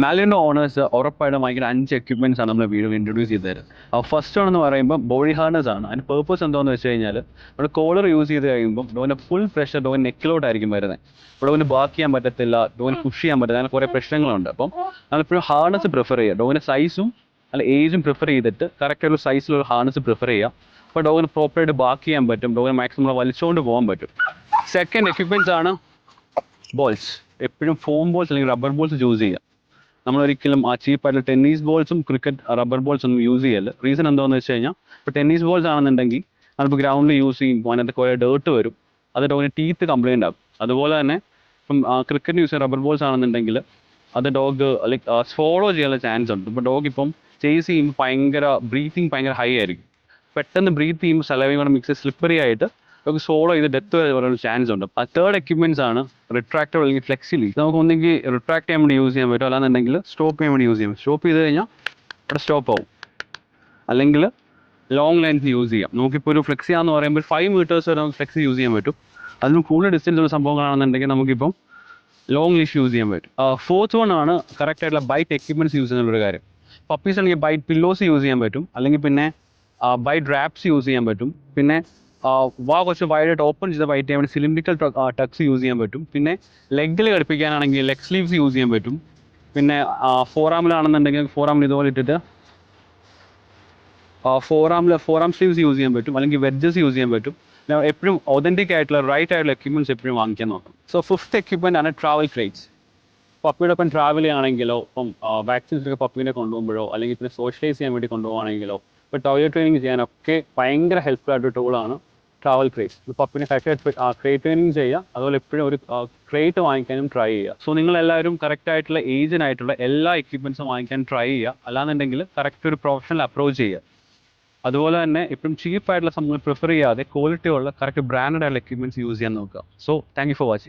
മാലിൻ്റെ owners ഉറപ്പായിട്ടും ഭയങ്കര 5 equipments ആണ് നമ്മൾ വീഡിയോ ഇൻട്രൊഡ്യൂസ് ചെയ്ത് തരുന്നത്. ഫസ്റ്റ് വൺ എന്ന് പറയുമ്പോൾ ബോഡി ഹാർനസ് ആണ്. അതിൻ്റെ പേർപ്പസ് എന്താണെന്ന് വെച്ച് കഴിഞ്ഞാൽ നമ്മൾ കോളർ യൂസ് ചെയ്ത് കഴിയുമ്പോൾ ഡോവിൻ്റെ ഫുൾ പ്രഷർ ഡോവിൻ നെക്കിലോട്ടായിരിക്കും വരുന്നത്. ഡോവിന് ബാക്ക് ചെയ്യാൻ പറ്റത്തില്ല, ഡോവിന് പുഷ് ചെയ്യാൻ പറ്റില്ല, അങ്ങനെ കുറേ പ്രശ്നങ്ങളുണ്ട്. അപ്പം നമ്മളിപ്പോഴും ഹാർനസ് പ്രിഫർ ചെയ്യുക. ഡോവിൻ്റെ സൈസും അല്ല ഏജും പ്രിഫർ ചെയ്തിട്ട് കറക്റ്റ് ഒരു സൈസിലുള്ള ഹാർനസ് പ്രിഫർ ചെയ്യുക. അപ്പോൾ ഡോവിന് പ്രോപ്പറായിട്ട് ബാക്ക് ചെയ്യാൻ പറ്റും, ഡോവിന് മാക്സിമം വലിച്ചുകൊണ്ട് പോകാൻ പറ്റും. സെക്കൻഡ് എക്യുപ്മെൻറ്റ്സ് ആണ് ബോൾസ്. എപ്പോഴും ഫോം ബോൾസ് അല്ലെങ്കിൽ റബ്ബർ ബോൾസ് ചൂസ് ചെയ്യുക. നമ്മളൊരിക്കലും ചീപ്പായിട്ടുള്ള ടെന്നീസ് ബോൾസും ക്രിക്കറ്റ് റബ്ബർ ബോൾസ് ഒന്നും യൂസ് ചെയ്യല്ല. റീസൺ എന്താണെന്ന് വെച്ച് കഴിഞ്ഞാൽ ഇപ്പോൾ ടെന്നീസ് ബോൾസ് ആണെന്നുണ്ടെങ്കിൽ നമുക്ക് ഗ്രൗണ്ടിൽ യൂസ് ചെയ്യുമ്പോൾ അതിനകത്ത് കുറേ ഡേർട്ട് വരും, അത് ഡോഗിന് ടീത്ത് കംപ്ലൈൻ്റ് ആകും. അതുപോലെ തന്നെ ഇപ്പം ക്രിക്കറ്റ് യൂസ് ചെയ്യുന്ന റബ്ബർ ബോൾസ് ആണെന്നുണ്ടെങ്കിൽ അത് ഡോഗ് ലൈക്ക് സ്വോളോ ചെയ്യാനുള്ള ചാൻസ് ഉണ്ട്. ഇപ്പോൾ ഡോഗ് ഇപ്പം ചേസ് ചെയ്യുമ്പോൾ ഭയങ്കര ഹൈ ആയിരിക്കും. പെട്ടെന്ന് ബ്രീത്ത് ചെയ്യുമ്പോൾ സലൈവയും കൂടെ മിക്സ് സ്ലിപ്പറി ആയിട്ട് നമുക്ക് സോളോ ചെയ്ത് ഡെത്ത് വരെ വരാനുള്ള ചാൻസ് ഉണ്ട്. ആ തേർഡ് എക്യുപ്മെൻറ്റ്സ് ആണ് റിട്രാക്റ്റർ അല്ലെങ്കിൽ ഫ്ലെക്സിലി. നമുക്ക് ഒന്നെങ്കിൽ റിട്രാക്ട് ചെയ്യാൻ വേണ്ടി യൂസ് ചെയ്യാൻ പറ്റും, അല്ലാന്നുണ്ടെങ്കിൽ സ്റ്റോപ്പ് ചെയ്യാൻ വേണ്ടി യൂസ് ചെയ്യാം. സ്റ്റോപ്പ് ചെയ്ത് കഴിഞ്ഞാൽ അവിടെ സ്റ്റോപ്പ് ആവും. അല്ലെങ്കിൽ ലോങ് ലെൻസ് യൂസ് ചെയ്യാം. നമുക്കിപ്പോൾ ഒരു ഫ്ലെക്സി ആണെന്ന് പറയുമ്പോൾ 5 മീറ്റേഴ്സ് വരെ നമുക്ക് ഫ്ലെക്സി യൂസ് ചെയ്യാൻ പറ്റും. അതിന് കൂടുതൽ ഡിസ്റ്റൻസ് ഉള്ള സംഭവങ്ങളാണെന്നുണ്ടെങ്കിൽ നമുക്കിപ്പം ലോങ് ലീഷ് യൂസ് ചെയ്യാൻ പറ്റും. ഫോർത്ത് വൺ ആണ് കറക്റ്റ് ആയിട്ടുള്ള ബൈറ്റ് എക്യുപ്മെൻറ്റ്സ് യൂസ് ചെയ്യുന്നൊരു കാര്യം. പപ്പീസ് ആണെങ്കിൽ ബൈറ്റ് പില്ലോസ് യൂസ് ചെയ്യാൻ പറ്റും, അല്ലെങ്കിൽ പിന്നെ ബൈറ്റ് റാപ്സ് യൂസ് ചെയ്യാൻ പറ്റും. പിന്നെ കുറച്ച് വൈഡായിട്ട് ഓപ്പൺ ചെയ്ത് ബൈറ്റ് ചെയ്യാൻ വേണ്ടി സിലിണ്ട്രിക്കൽ ടക്സ് യൂസ് ചെയ്യാൻ പറ്റും. പിന്നെ ലെഗിൽ ഘടിപ്പിക്കാനാണെങ്കിൽ ലെഗ് സ്ലീവ്സ് യൂസ് ചെയ്യാൻ പറ്റും. പിന്നെ ഫോറാമിലാണെന്നുണ്ടെങ്കിൽ ഫോറാമിൽ ഇതുപോലെ ഇട്ടിട്ട് ഫോറാം സ്ലീവ്സ് യൂസ് ചെയ്യാൻ പറ്റും, അല്ലെങ്കിൽ വെഡ്ജസ് യൂസ് ചെയ്യാൻ പറ്റും. എപ്പോഴും ഒതൻറ്റിക് ആയിട്ടുള്ള റൈറ്റ് ആയിട്ടുള്ള എക്യുപ്മെൻറ്റ്സ് എപ്പോഴും വാങ്ങിക്കാൻ നോക്കും. സോ ഫിഫ്ത്ത് എക്യുപ്മെൻ്റ് ആണ് ട്രാവൽ ക്രേറ്റ്സ്. പപ്പിയുടെ ഒപ്പം ട്രാവൽ ചെയ്യുകയാണെങ്കിലോ, ഇപ്പം വാക്സിൻസൊക്കെ പപ്പീനെ കൊണ്ടുപോകുമ്പോഴോ, അല്ലെങ്കിൽ പിന്നെ സോഷ്യലൈസ് ചെയ്യാൻ വേണ്ടി കൊണ്ടുപോകുകയാണെങ്കിലോ, ഇപ്പോൾ ടോയ്ലറ്റ് ട്രെയിനിങ് ചെയ്യാനൊക്കെ ഭയങ്കര ഹെൽപ്ഫുൾ ആയിട്ടൊരു ടൂളാണ് ട്രാവൽ ക്രേറ്റ്. പപ്പിനെ കറക്റ്റ് ക്രേറ്റ് ട്രെയിനിങ് ചെയ്യുക, അതുപോലെ എപ്പോഴും ഒരു ക്രേറ്റ് വാങ്ങിക്കാനും ട്രൈ ചെയ്യുക. സോ നിങ്ങളെല്ലാവരും കറക്റ്റ് ആയിട്ടുള്ള ഏജിനായിട്ടുള്ള എല്ലാ എക്യുപ്മെൻറ്റ്സും വാങ്ങിക്കാൻ ട്രൈ ചെയ്യുക. അല്ലാന്നുണ്ടെങ്കിൽ കറക്റ്റ് ഒരു പ്രൊഫഷണൽ അപ്രോച്ച് ചെയ്യുക. അതുപോലെ തന്നെ ഇപ്പം ചീപ്പായിട്ടുള്ള സംഭവങ്ങൾ പ്രിഫർ ചെയ്യാതെ ക്വാളിറ്റി ഉള്ള കറക്റ്റ് ബ്രാൻഡഡ് ആയിട്ടുള്ള എക്യുപ്മെൻറ്റ്സ് യൂസ് ചെയ്യാൻ നോക്കുക. So thank you for watching.